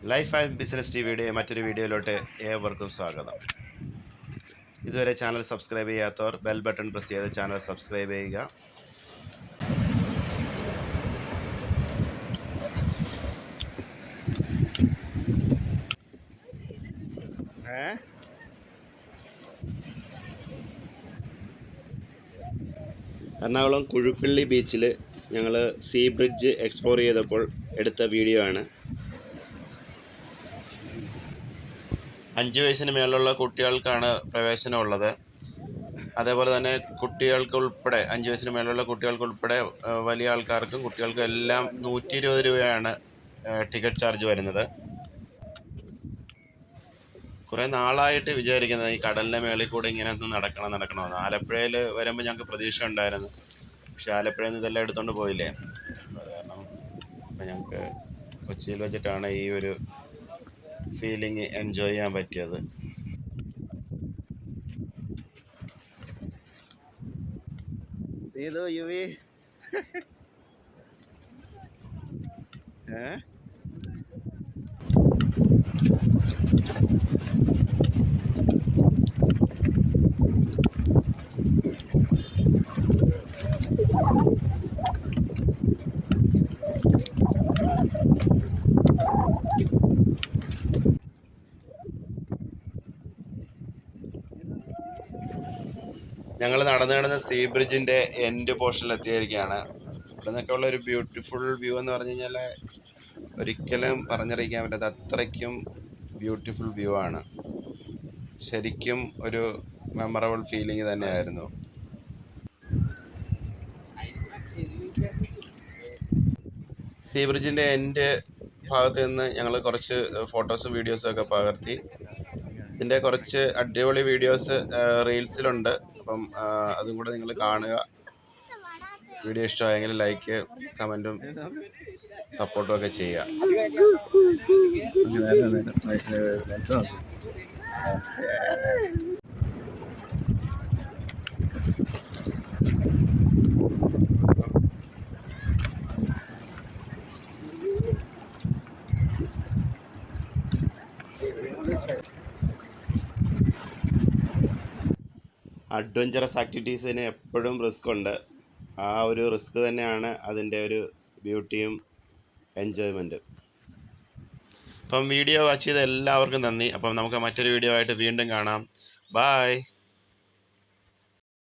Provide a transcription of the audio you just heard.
Life and business ടിവിയുടെ മറ്റൊരു വീഡിയോയിലോട്ട് ഏവർക്കും സ്വാഗതം. ഇതുവരെ ചാനൽ സബ്സ്ക്രൈബ് ചെയ്യാത്തവർ ബെൽ ബട്ടൺ പ്രസ് ചെയ്ത് ചാനൽ സബ്സ്ക്രൈബ് ചെയ്യുക. എറണാകുളം കുഴുപ്പള്ളി ബീച്ചിൽ ഞങ്ങൾ സീ ബ്രിഡ്ജ് എക്സ്പ്ലോർ ചെയ്തപ്പോൾ എടുത്ത വീഡിയോ ആണ്. 5 വയസ്സിന് മേലുള്ള കുട്ടികൾക്കാണ് പ്രവേശനമുള്ളത്. അതേപോലെ തന്നെ കുട്ടികൾക്കുൾപ്പെടെ 5 വയസ്സിന് മേലുള്ള കുട്ടികൾക്കുൾപ്പെടെ വലിയ ആൾക്കാർക്കും കുട്ടികൾക്കും എല്ലാം 120 രൂപയാണ് ടിക്കറ്റ് ചാർജ് വരുന്നത്. കുറേ നാളായിട്ട് വിചാരിക്കുന്നത് ഈ കടലിൻ്റെ മേളിൽ കൂടെ ഇങ്ങനെ ഒന്ന് നടക്കണമെന്ന്. ആലപ്പുഴയിൽ വരുമ്പോൾ ഞങ്ങൾക്ക് പ്രതീക്ഷ ഉണ്ടായിരുന്നു. പക്ഷേ ആലപ്പുഴയിൽ നിന്ന് ഇതെല്ലാം എടുത്തുകൊണ്ട് പോയില്ലേ. അത് കാരണം ഇപ്പം ഞങ്ങൾക്ക് കൊച്ചിയിൽ വെച്ചിട്ടാണ് ഈ ഒരു ഫീലിംഗ് എൻജോയ് ചെയ്യാൻ പറ്റിയത്. യുവി ഞങ്ങൾ നടന്ന് സീ ബ്രിഡ്ജിൻ്റെ എൻഡ് പോർഷനിൽ എത്തിയിരിക്കുകയാണ്. ഇവിടെ നിന്നൊക്കെ ഉള്ള ഒരു ബ്യൂട്ടിഫുൾ വ്യൂ എന്ന് പറഞ്ഞു കഴിഞ്ഞാൽ ഒരിക്കലും പറഞ്ഞറിയിക്കാൻ പറ്റാത്ത അത്രയ്ക്കും ബ്യൂട്ടിഫുൾ വ്യൂ ആണ്. ശരിക്കും ഒരു മെമ്മറബിൾ ഫീലിംഗ് തന്നെയായിരുന്നു. സീ ബ്രിഡ്ജിൻ്റെ എൻഡ് ഭാഗത്ത് നിന്ന് ഞങ്ങൾ കുറച്ച് ഫോട്ടോസും വീഡിയോസും ഒക്കെ പകർത്തി. ഇതിൻ്റെ കുറച്ച് അടിപൊളി വീഡിയോസ് റീൽസിലുണ്ട്. അപ്പം അതും കൂടെ നിങ്ങൾ കാണുക. വീഡിയോ ഇഷ്ടമായെങ്കിൽ ലൈക്ക്, കമൻറ്റും സപ്പോർട്ടും ഒക്കെ ചെയ്യുക. അഡ്വഞ്ചറസ് ആക്ടിവിറ്റീസിന് എപ്പോഴും റിസ്ക് ഉണ്ട്. ആ ഒരു റിസ്ക് തന്നെയാണ് അതിൻ്റെ ഒരു ബ്യൂട്ടിയും എൻജോയ്മെൻറ്റും. അപ്പം വീഡിയോ വാച്ച് ചെയ്ത എല്ലാവർക്കും നന്ദി. അപ്പം നമുക്ക് മറ്റൊരു വീഡിയോ ആയിട്ട് വീണ്ടും കാണാം. ബായ്.